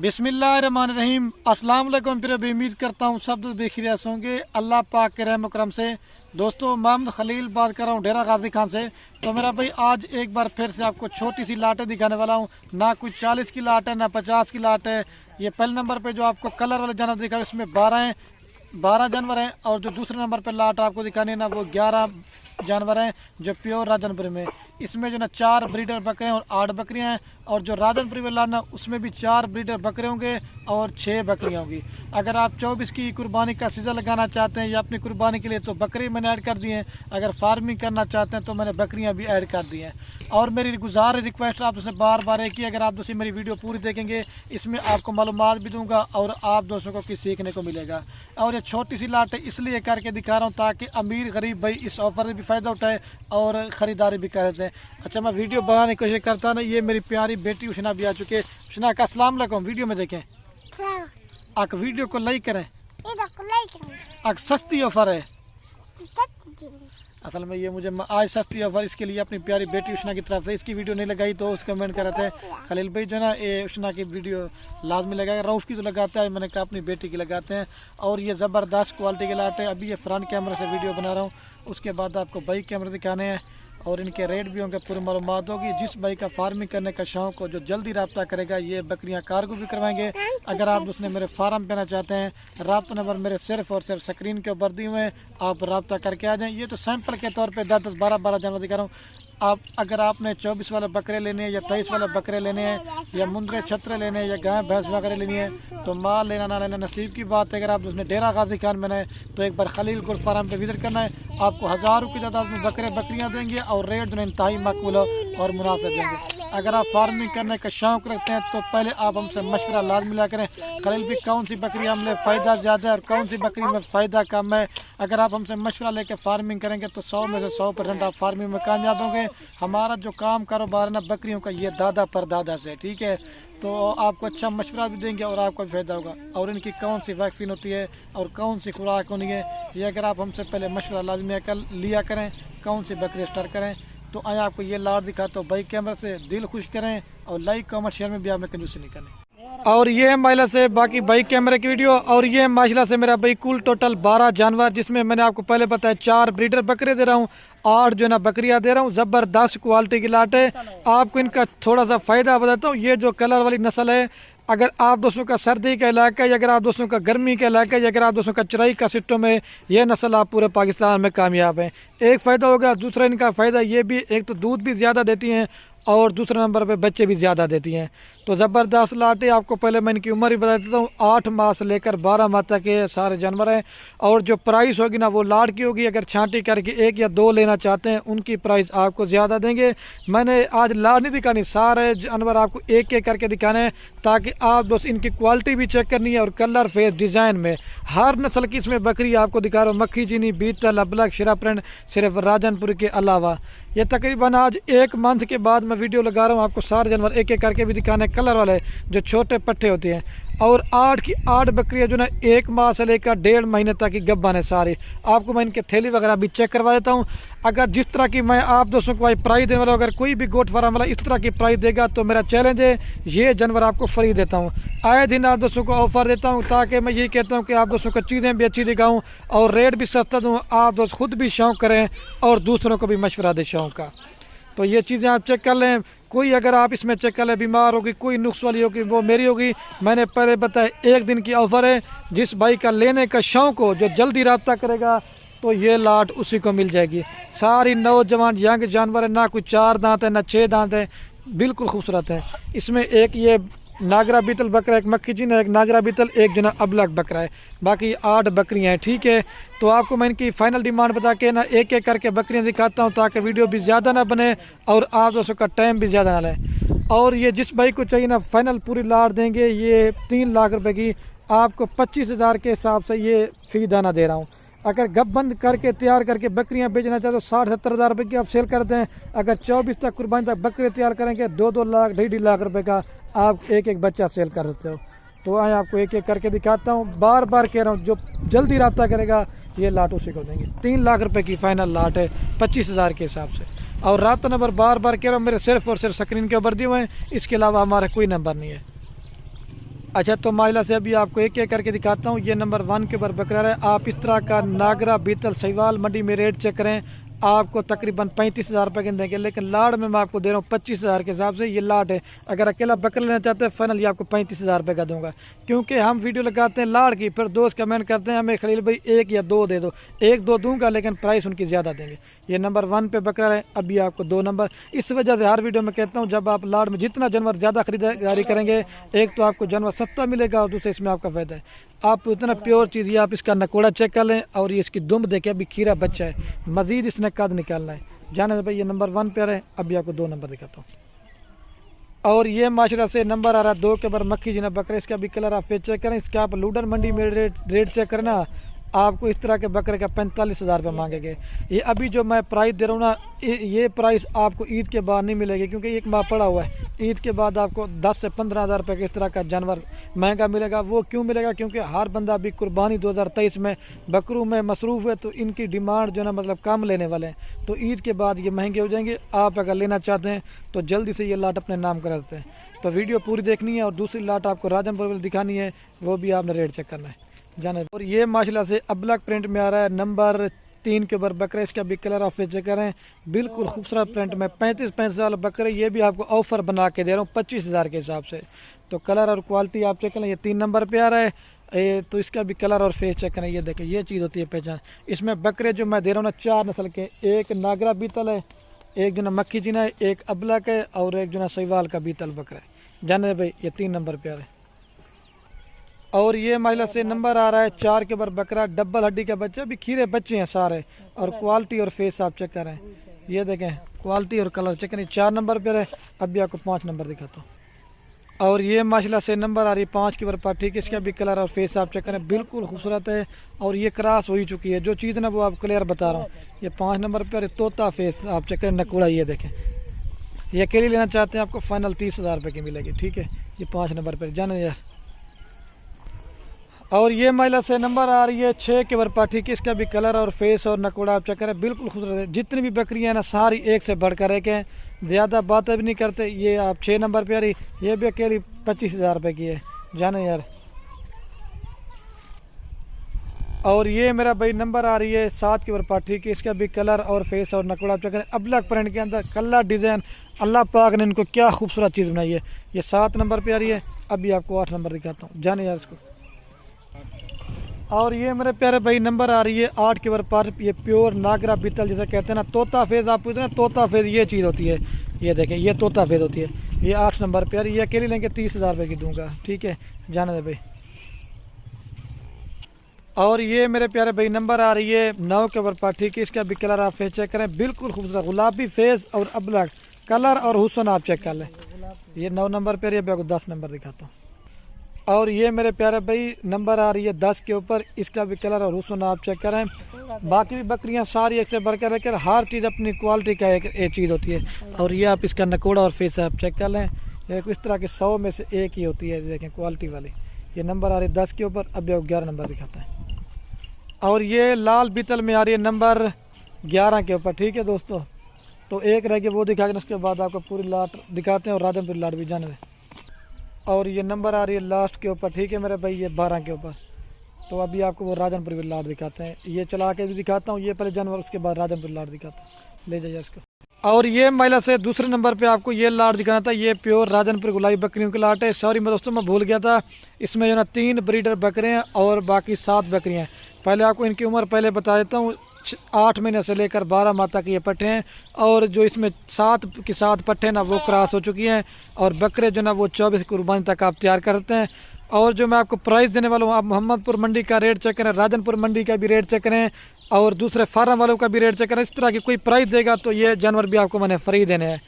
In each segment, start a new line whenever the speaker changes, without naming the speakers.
बिस्मिल्लाहिर्रहमानिर्रहीम। अस्सलाम वालेकुम। फिर अभी उम्मीद करता हूँ सब दोस्त बेखिर होंगे अल्लाह पाक के रहम करम से। दोस्तों मोहम्मद खलील बात कर रहा हूँ डेरा गाजी खान से। तो मेरा भाई आज एक बार फिर से आपको छोटी सी लाटें दिखाने वाला हूँ। ना कुछ 40 की लाट है ना 50 की लाट है। ये पहले नंबर पे जो आपको कलर वाले जानवर दिखा है इसमें 12 जानवर हैं, और जो दूसरे नंबर पे लाट आपको दिखानी है ना वो 11 जानवर हैं जो प्योर राजनपुरी में। इसमें जो ना 4 ब्रीडर बकरे हैं और 8 बकरियां हैं, और जो राजनपुरी वाला ना उसमें भी 4 ब्रीडर बकरे होंगे और 6 बकरियां होंगी। अगर आप 24 की कुर्बानी का सीजन लगाना चाहते हैं या अपनी कुर्बानी के लिए तो बकरी मैंने ऐड कर दी है। अगर फार्मिंग करना चाहते हैं तो मैंने बकरियां भी ऐड कर दी हैं। और मेरी गुजारिश रिक्वेस्ट आपसे बार बार है कि अगर आप दोस्तों मेरी वीडियो पूरी देखेंगे इसमें आपको मालूमात भी दूंगा और आप दोस्तों को कुछ सीखने को मिलेगा। और ये छोटी सी लाट इसलिए करके दिखा रहा हूँ ताकि अमीर गरीब भाई इस ऑफर से भी फ़ायदा उठाए और ख़रीदारी भी कर दें। अच्छा, मैं वीडियो बनाने की कोशिश करता ना। ये मेरी प्यारी बेटी उशना भी आ चुकी है। उशना का अस्सलाम वालेकुम। वीडियो में देखें, आप वीडियो को लाइक करें। आप सस्ती ऑफर है असल में। ये मुझे आज सस्ती ऑफर इसके लिए अपनी प्यारी बेटी उशना की तरफ से। इसकी वीडियो नहीं लगाई तो उस कमेंट कर रहे थे खलील भाई जो है ना ये उशना की वीडियो लाजमी लगाएगा। रऊफ़ की तो लगाते हैं, मैंने कहा अपनी बेटी की लगाते हैं। और ये ज़बरदस्त क्वालिटी के लाट है। अभी ये फ्रंट कैमरे से वीडियो बना रहा हूँ, उसके बाद आपको बैक कैमरे दिखाने हैं और इनके रेट भी होंगे, पूरी मालूमात होगी। जिस भाई का फार्मिंग करने का शौक हो जो जल्दी रब्ता करेगा ये बकरियां कार्गो भी करवाएंगे। अगर आप उसने मेरे फार्म पे आना चाहते हैं रब्ता नंबर मेरे सिर्फ और सिर्फ स्क्रीन के ऊपर दिए हुए हैं, आप रब्ता करके आ जाएं। ये तो सैंपल के तौर पे 10-10, 12-12 जानवर दिखा रहा हूँ। आप अगर आपने 24 वाले बकरे लेने हैं या 23 वाले बकरे लेने हैं या मुंदरे छतरे लेने हैं या गाय भैंस वगैरह लेनी है तो माल लेना ना लेना नसीब की बात है। अगर आप उसने डेरा गाजी खान में है तो एक बार खलील गुल फार्म पे विजिट करना है। आपको हज़ारों की तादाद में बकरे बकरियां देंगे और रेट जो इंतहाई माकूल और मुनासिब देंगे। अगर आप फार्मिंग करने का शौक रखते हैं तो पहले आप हमसे मशवरा लाजमी लिया करें खलील भी कौन सी बकरी हमने फ़ायदा ज़्यादा है और कौन सी बकरी में फ़ायदा कम है। अगर आप हमसे मशवरा लेकर फार्मिंग करेंगे तो 100 में से 100% आप फार्मिंग में कामयाब होंगे। हमारा जो काम कारोबार है ना बकरियों का ये दादा परदादा से, ठीक है। तो आपको अच्छा मशवरा भी देंगे और आपको फ़ायदा होगा। और इनकी कौन सी वैक्सीन होती है और कौन सी खुराक होनी है ये अगर आप हमसे पहले मशवरा लाजमी लिया करें कौन सी बकरी स्टार्ट करें। तो आए आपको ये लाट दिखाता हूँ बैक कैमरा से, दिल खुश करें और लाइक कमेंट शेयर में भी आपने कंजूसी नहीं करनी। और ये है माइला से बाकी बाइक कैमरे की वीडियो। और ये माशाल्लाह से मेरा भाई कुल टोटल 12 जानवर, जिसमें मैंने आपको पहले बताया 4 ब्रीडर बकरे दे रहा हूँ, 8 जो है ना बकरियां दे रहा हूँ। जबरदस्त क्वालिटी की लाट है। आपको इनका थोड़ा सा फायदा बताता हूँ। ये जो कलर वाली नस्ल है, अगर आप दोस्तों का सर्दी का इलाका है या अगर आप दोस्तों का गर्मी का इलाका है या अगर आप दोस्तों का चराई का सिस्टम है, ये नस्ल आप पूरे पाकिस्तान में कामयाब है। एक फ़ायदा होगा। दूसरा इनका फ़ायदा ये भी, एक तो दूध भी ज़्यादा देती हैं और दूसरे नंबर पे बच्चे भी ज़्यादा देती हैं। तो ज़बरदस्त लाटे। आपको पहले मैं इनकी उम्र ही बता देता हूँ। 8 माह से लेकर 12 माह तक के सारे जानवर हैं। और जो प्राइस होगी ना वो लाट की होगी। अगर छांटी करके 1 या 2 लेना चाहते हैं उनकी प्राइस आपको ज़्यादा देंगे। मैंने आज लाट नहीं दिखानी, सारे जानवर आपको एक एक करके दिखाने हैं ताकि आप दोस्त इनकी क्वालिटी भी चेक करनी है और कलर फेस डिज़ाइन में हर नस्ल की इसमें बकरी आपको दिखा रहा हूँ। मक्खी चीनी, बीतल, अबलग, शिरा प्रिंट सिर्फ राजनपुर के अलावा। ये तकरीबन आज 1 मंथ के बाद मैं वीडियो लगा रहा हूँ आपको सारे जानवर एक एक करके भी दिखाने, कलर वाले जो छोटे पट्टे होते हैं। और 8 की 8 बकरियां जो ना 1 माह से लेकर 1.5 महीने तक की गब्बन है सारी। आपको मैं इनके थैली वगैरह भी चेक करवा देता हूँ। अगर जिस तरह की मैं आप दोस्तों को प्राइस देने वाला, अगर कोई भी गोट फार्म वाला इस तरह की प्राइस देगा तो मेरा चैलेंज है ये जानवर आपको फ्री देता हूँ। आए दिन आप दोस्तों को ऑफर देता हूँ ताकि मैं यही कहता हूँ कि आप दोस्तों को चीज़ें भी अच्छी दिखाऊँ और रेट भी सस्ता दूँ। आप दोस्त खुद भी शौक़ करें और दूसरों को भी मशवरा दें शौक़ का। तो ये चीज़ें आप चेक कर लें। कोई अगर आप इसमें चेक कर लें बीमार होगी, कोई नुक्स वाली होगी, वो मेरी होगी। मैंने पहले बताया 1 दिन की ऑफ़र है। जिस भाई का लेने का शौक़ हो जो जल्दी रब्ता करेगा तो ये लाट उसी को मिल जाएगी। सारी नौजवान यंग जानवर है, ना कोई 4 दांत है ना 6 दांत है, बिल्कुल खूबसूरत है। इसमें एक ये नागरा बीतल बकरा, एक मक्खी चीनी, एक नागरा बीतल, एक जना अबलग बकरा है। बाकी 8 बकरियां हैं, ठीक है। तो आपको मैं इनकी फाइनल डिमांड बता के ना एक एक करके बकरियां दिखाता हूं ताकि वीडियो भी ज़्यादा ना बने और आप दोस्तों का टाइम भी ज़्यादा ना लें। और ये जिस भाई को चाहिए ना फाइनल पूरी लाट देंगे। ये 3 लाख रुपए की आपको 25,000 के हिसाब से ये फी दाना दे रहा हूँ। अगर गब्बंद करके तैयार करके बकरियां बेचना चाहते तो 60-70 हज़ार रुपये की आप सेल करते हैं। अगर 24 तक कुर्बानी तक बकरे तैयार करेंगे 2-2 लाख 2.5 लाख रुपए का आप एक एक बच्चा सेल कर देते हो। तो आए आपको एक एक करके दिखाता हूँ। बार बार कह रहा हूँ जो जल्दी रब्ता करेगा ये लाट उसी को देंगे। 3 लाख रुपए की फाइनल लाट है 25,000 के हिसाब से। और रब्ता नंबर बार बार कह रहा हूँ मेरे सिर्फ और सिर्फ स्क्रीन के ऊपर दिए हुए हैं, इसके अलावा हमारा कोई नंबर नहीं है। अच्छा, तो माइला से अभी आपको एक एक करके दिखाता हूँ। ये नंबर 1 के ऊपर बकरा है। आप इस तरह का नागरा बीतल सहीवाल मंडी में रेट चेक करें, आपको तकरीबन 35,000 रुपये के देंगे, लेकिन लाड़ में मैं आपको दे रहा हूँ 25,000 के हिसाब से। ये लाट है, अगर अकेला बकरा लेना चाहते हैं फाइनल ये आपको 35,000 रुपये का दूंगा, क्योंकि हम वीडियो लगाते हैं लाड़ की, फिर दोस्त कमेंट करते हैं हमें खलील भाई 1 या 2 दे दो। 1-2 दूंगा, लेकिन प्राइस उनकी ज़्यादा देंगे। ये नंबर 1 पे बकरा है, अभी आपको 2 नंबर। इस वजह से हर वीडियो में कहता हूँ, जब आप लाड़ में जितना जानवर ज़्यादा खरीदारी करेंगे, एक तो आपको जानवर सस्ता मिलेगा और दूसरे इसमें आपका फायदा है। आप इतना प्योर चीज़ ये आप इसका नकोड़ा चेक कर लें और ये इसकी दुम देखें, अभी खीरा बच्चा है, मजीद इसने कद निकालना है। जाने भाई ये नंबर 1 पे है, अभी आपको 2 नंबर दिखाता हूँ। और ये माशरा से नंबर आ रहा है 2 के ऊपर मक्खी जिना बकरे, इसका भी कलर आप फेस चेक करें। इसका आप लूडन मंडी में रेट चेक करें ना, आपको इस तरह के बकरे का 45,000 रुपये मांगेंगे। ये अभी जो मैं प्राइस दे रहा हूँ ना, ये प्राइस आपको ईद के बाद नहीं मिलेगी, क्योंकि एक माह पड़ा हुआ है। ईद के बाद आपको 10 से 15,000 रुपये के इस तरह का जानवर महंगा मिलेगा। वो क्यों मिलेगा? क्योंकि हर बंदा अभी कुर्बानी 2023 में बकरों में मसरूफ़ है, तो इनकी डिमांड जो ना मतलब कम लेने वाले हैं, तो ईद के बाद ये महंगे हो जाएंगे। आप अगर लेना चाहते हैं तो जल्दी से ये लाट अपने नाम करा देते हैं। तो वीडियो पूरी देखनी है और दूसरी लाट आपको राजनपुर वाली दिखानी है, वो भी आपने रेट चेक करना है जाने। और ये माशाल्लाह से अबलक प्रिंट में आ रहा है नंबर 3 के ऊपर बकरे, इसका भी कलर ऑफ चेक करें, बिल्कुल खूबसूरत प्रिंट में 35 साल बकरे। ये भी आपको ऑफर बना के दे रहा हूँ 25,000 के हिसाब से। तो कलर और क्वालिटी आप चेक करें, ये 3 नंबर पे आ रहा है। तो इसका भी कलर और फेस चेक करें, ये देखें, ये चीज़ होती है पहचान। इसमें बकरे जो मैं दे रहा हूँ ना 4 नस्ल के, एक नागरा बीतल है, एक जो ना मक्खी जीना है, एक अबलक है और एक जो ना सहीवाल का बीतल बकरा है। जाने भाई ये 3 नंबर पे आ रहा है। और ये महिला से नंबर आ रहा है 4 के ऊपर बकरा, डबल हड्डी का बच्चा, भी खीरे बच्चे हैं सारे। और क्वालिटी और फेस आप चेक करें, ये देखें क्वालिटी और कलर चेक करें। 4 नंबर पे है, अभी आपको 5 नंबर दिखाता हूँ। और ये माशाल्लाह से नंबर आ रही है 5 के ऊपर, ठीक है, इसका भी कलर और फेस आप चेक करें, बिल्कुल खूबसूरत है। और ये क्रॉस हो ही चुकी है, जो चीज़ ना वो आप क्लियर बता रहा हूँ। ये 5 नंबर पे तोता फेस आप चेक करें, नकोड़ा, ये देखें। ये अकेली लेना चाहते हैं आपको फाइनल 30,000 रुपये की मिलेगी, ठीक है। ये 5 नंबर पर जाने यार। और ये महिला से नंबर आ रही है 6 के ऊपर, ठीक है, इसका भी कलर और फेस और नकोड़ा आप चेक करें, बिल्कुल खूबसूरत है। जितनी भी बकरियां हैं ना सारी एक से बढ़कर एक हैं, ज़्यादा बातें भी नहीं करते। ये आप 6 नंबर पे आ रही, ये भी अकेली 25,000 रुपये की है, जाने यार। और ये मेरा भाई नंबर आ रही है 7 के ऊपर, ठीक है, इसका भी कलर और फेस और नकोड़ा आप चेक करें। अबलक प्रिंट के अंदर कलर डिज़ाइन, अल्लाह पाक ने इनको क्या खूबसूरत चीज़ बनाई है। ये 7 नंबर पे आ रही है, अभी आपको 8 नंबर दिखाता हूँ, जाने यार इसको। और ये मेरे प्यारे भाई नंबर आ रही है 8 के ऊपर, ये प्योर नागरा बीतल जिसे कहते हैं ना, तोता फेज। आप पूछते हैं ना तोता फेज, ये चीज़ होती है, ये देखें, ये तोता फेज होती है। ये 8 नंबर पे, ये अकेली लेंगे 30,000 रुपये की दूंगा, ठीक है, जाने दे भाई। और ये मेरे प्यारे भाई नंबर आ रही है 9 के ऊपर, ठीक है, इसका भी कलर आप फेस चेक करें, बिल्कुल खूबसूरत गुलाबी फेस और अबलक कलर और हुस्न आप चेक कर लें। ये 9 नंबर पे, ये आपको 10 नंबर दिखाता हूँ। और ये मेरे प्यारे भाई नंबर आ रही है 10 के ऊपर, इसका भी कलर और हुस्न आप चेक करें। बाकी भी बकरियां सारी एक से बढ़कर रहकर, हर चीज़ अपनी क्वालिटी का एक चीज़ होती है। और ये आप इसका नकोड़ा और फेस आप चेक कर लें, इस तरह के 100 में से एक ही होती है, देखें क्वालिटी वाली। ये नंबर आ रही है 10 के ऊपर, अभी 11 नंबर दिखाता है। और ये लाल बीतल में आ रही है नंबर 11 के ऊपर, ठीक है दोस्तों। तो एक रह गया, वो दिखा के उसके बाद आपको पूरी लाट दिखाते हैं और राजनपुर लाट भी जाने दें। और ये नंबर आ रही है लास्ट के ऊपर, ठीक है मेरे भाई, ये 12 के ऊपर। तो अभी आपको वो राजनपुर की लाट दिखाते हैं, ये चला के भी दिखाता हूँ, ये पहले जानवर, उसके बाद राजनपुर लाट दिखाता हूँ, ले जाइए इसको। और ये महिला से दूसरे नंबर पे आपको ये लाट दिखाना था, ये प्योर राजनपुर गुलाबी बकरियों की लाट है। सॉरी मैं दोस्तों, मैं भूल गया था, इसमें जो ना 3 ब्रीडर बकरे हैं और बाकी 7 बकरियाँ हैं। पहले आपको इनकी उम्र पहले बता देता हूँ, 8 महीने से लेकर 12 माह तक ये पट्टे हैं। और जो इसमें 7 की 7 पट्टे ना वो क्रॉस हो चुकी हैं, और बकरे जो ना वो 24 कुर्बानी तक आप तैयार करते हैं। और जो मैं आपको प्राइस देने वाला हूँ, आप मोहम्मदपुर मंडी का रेट चेक करें, राजनपुर मंडी का भी रेट चेक करें, और दूसरे फार्म वालों का भी रेट चेक करें। इस तरह की कोई प्राइस देगा तो ये जानवर भी आपको मैंने फ्री देने हैं।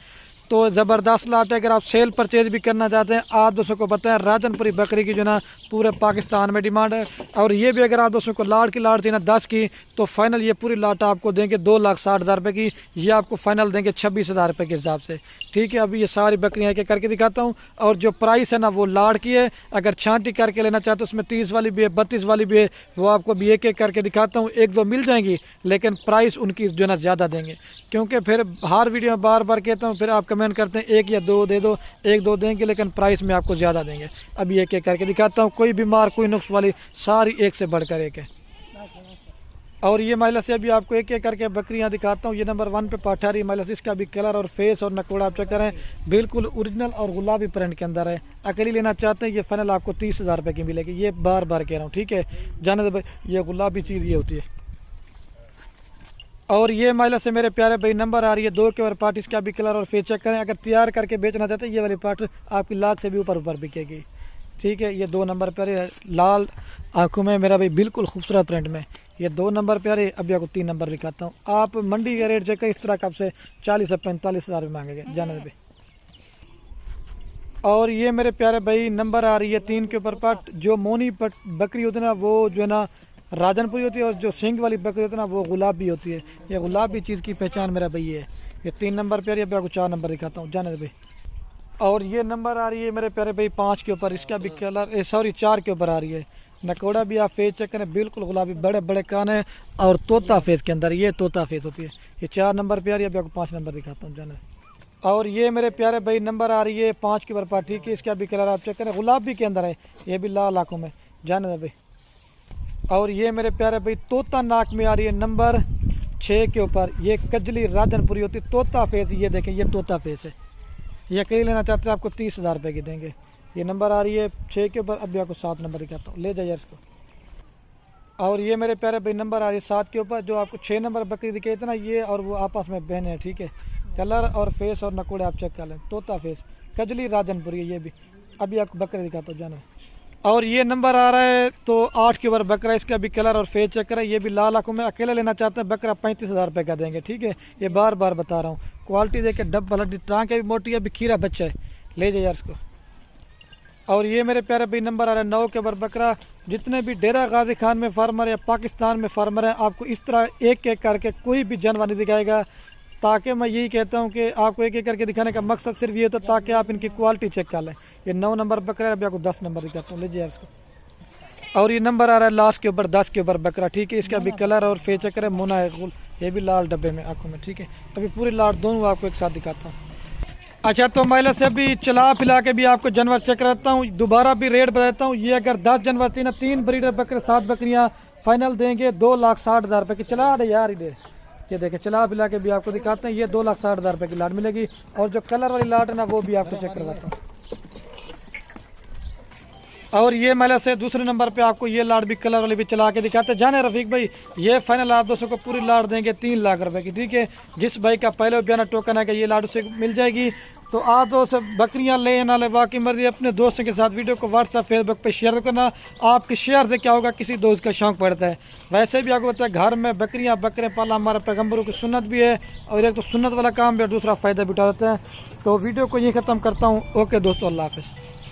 तो ज़बरदस्त लाट है। अगर आप सेल परचेज भी करना चाहते हैं, आप दोस्तों को बताएं, राजनपुरी बकरी की जो ना पूरे पाकिस्तान में डिमांड है। और ये भी अगर आप दोस्तों को लाट की लाट थी ना 10 की, तो फाइनल ये पूरी लाट आपको देंगे 2,60,000 रुपये की। ये आपको फाइनल देंगे 26,000 रुपये के हिसाब से, ठीक है। अभी ये सारी बकरियाँ एक करके दिखाता हूँ। और जो प्राइस है ना वो लाट की है, अगर छांटी करके लेना चाहते हो उसमें 30 वाली भी है, 32 वाली भी है, वो आपको भी एक एक करके दिखाता हूँ। 1-2 मिल जाएंगी, लेकिन प्राइस उनकी जो ना ज़्यादा देंगे, क्योंकि फिर हर वीडियो में बार बार कहता हूँ, फिर आप कमेंट करते हैं एक या दो दे दो, एक दो देंगे लेकिन प्राइस में आपको ज़्यादा देंगे। अभी एक एक करके दिखाता हूँ, कोई बीमार कोई नुक्स वाली सारी एक से बढ़कर एक है। और ये महिला से अभी आपको एक एक करके बकरियां दिखाता हूँ। ये नंबर 1 पे पाठारी महिला से, इसका भी कलर और फेस और नकोड़ा आप चेक करें, बिल्कुल ओरिजिनल और गुलाबी प्रिंट के अंदर है। अकेली लेना चाहते हैं ये फाइनल आपको 30,000 रुपये की मिलेगी। ये बार बार कह रहा हूँ, ठीक है, जाने दे भाई, ये गुलाबी चीज़ ये होती है। और ये महिला से मेरे प्यारे भाई नंबर आ रही है 2 के ऊपर पार्ट, इसका भी कलर और फेस चेक करें। अगर तैयार करके बेचना चाहते हैं ये वाली पार्ट आपकी लाख से भी ऊपर बिकेगी, ठीक है। ये 2 नंबर प्यारे लाल आंखों में मेरा भाई बिल्कुल खूबसूरत प्रिंट में, ये 2 नंबर प्यारे। अभी आपको 3 नंबर दिखाता हूँ। आप मंडी का रेट चेक कर, इस तरह का आपसे 40 से 45,000 मांगेंगे, जाने दे। और ये मेरे प्यारे भाई नंबर आ रही है 3 के ऊपर पार्ट। जो मोनी बकरी होती है ना वो जो है ना राजनपुरी होती है, और जो सिंग वाली बकरी होती है ना वो गुलाबी होती है। ये गुलाबी चीज़ की पहचान मेरा भाई है। ये 3 नंबर प्यारे। अभी आपको 4 नंबर दिखाता हूँ, जाने दे भाई। और ये नंबर आ रही है मेरे प्यारे भाई 5 के ऊपर, इसका भी कलर 4 के ऊपर आ रही है। नकोड़ा भी आप फेस चेक करें, बिल्कुल गुलाबी, बड़े बड़े कान है और तोता फेस के अंदर, ये तोता फेस होती है। ये 4 नंबर प्यारी। अभी आपको 5 नंबर दिखाता हूँ, जाने। और ये मेरे प्यारे भाई नंबर आ रही है 5 के ऊपर, ठीक है, इसका भी कलर आप चेक करें, गुलाबी के अंदर है, ये भी लाल आंखों में, जाने दे भाई। और ये मेरे प्यारे भाई तोता नाक में आ रही है नंबर 6 के ऊपर। ये कजली राजनपुरी होती है, तोता फेस, ये देखें ये तोता फेस है। ये कहीं लेना चाहते हैं आपको 30,000 रुपये की देंगे। ये नंबर आ रही है 6 के ऊपर। अभी आपको 7 नंबर दिखाता हूँ, ले जाइए इसको। और ये मेरे प्यारे भाई नंबर आ रही है 7 के ऊपर। जो आपको 6 नंबर बकरी दिखे थे ना, ये और वो आपस में बहन है, ठीक है। कलर और फेस और नकोड़े आप चेक कर लें, तोता फेस, कजली राजनपुरी है ये भी। अभी आपको बकरे दिखाता हूँ, जाना। और ये नंबर आ रहा है तो 8 के ऊपर बकरा, इसका भी कलर और फेस चेक करें, ये भी लाल आंखों में। अकेले लेना चाहते हैं बकरा 35,000 रुपये का देंगे, ठीक है। ये बार बार बता रहा हूँ, क्वालिटी देखे, डब्बल हड्डी, टांगे भी मोटी है, अभी खीरा बच्चा है, ले जाइए यार इसको। और ये मेरे प्यारे भाई नंबर आ रहा है 9 के ऊपर बकरा। जितने भी डेरा गाजी खान में फार्मर या पाकिस्तान में फार्मर है, आपको इस तरह एक एक करके कोई भी जानवर नहीं दिखाएगा, ताकि मैं यही कहता हूँ कि आपको एक एक करके दिखाने का मकसद सिर्फ ये था ताकि आप इनकी क्वालिटी चेक कर लें। ये 9 नंबर बकरा है। अभी आपको 10 नंबर दिखाता हूँ, लीजिए यार इसको। और ये नंबर आ रहा है लास्ट के ऊपर 10 के ऊपर बकरा, ठीक है। इसका भी कलर और फेस चेक करें, मुना है, ये भी लाल डब्बे में आंखों में, ठीक है। अभी पूरी लाट दोनों आपको एक साथ दिखाता हूँ। अच्छा, तो महिला से भी चला फिला के भी आपको जानवर चेक कराता हूँ, दोबारा भी रेट बताता हूँ। ये अगर 10 जानवर चाहिए ना, 3 ब्रीडर बकरे 7 बकरियाँ फाइनल देंगे 2,60,000 रुपये की। चला दे यार इधर, ये देखे चला फिला के भी आपको दिखाते हैं। ये 2,60,000 रुपये की लाट मिलेगी। और जो कलर वाली लाट है ना वो भी आपको चेक करवाता हूँ। और ये महिला से दूसरे नंबर पे आपको ये लाट भी कलर वाली भी चला के दिखाते हैं। जाने रफीक भाई, ये फाइनल आप दोस्तों को पूरी लाट देंगे 3 लाख रुपए की, ठीक है। जिस भाई का पहले बयाना टोकन है कि ये लाट उसे मिल जाएगी। तो आप दोस्त बकरियां ले ना ले, बाकी मर्जी अपने दोस्तों के साथ वीडियो को व्हाट्सएप फेसबुक पे शेयर करना। आपके शेयर से क्या होगा, किसी दोस्त का शौक पड़ता है। वैसे भी आपको पता है घर में बकरियां बकरे पाला हमारे पैगम्बरों की सुन्नत भी है, और एक तो सुन्नत वाला काम भी और दूसरा फ़ायदा भी उठा देता है। तो वीडियो को यही ख़त्म करता हूँ। ओके दोस्तों, अल्लाह हाफ़िज़।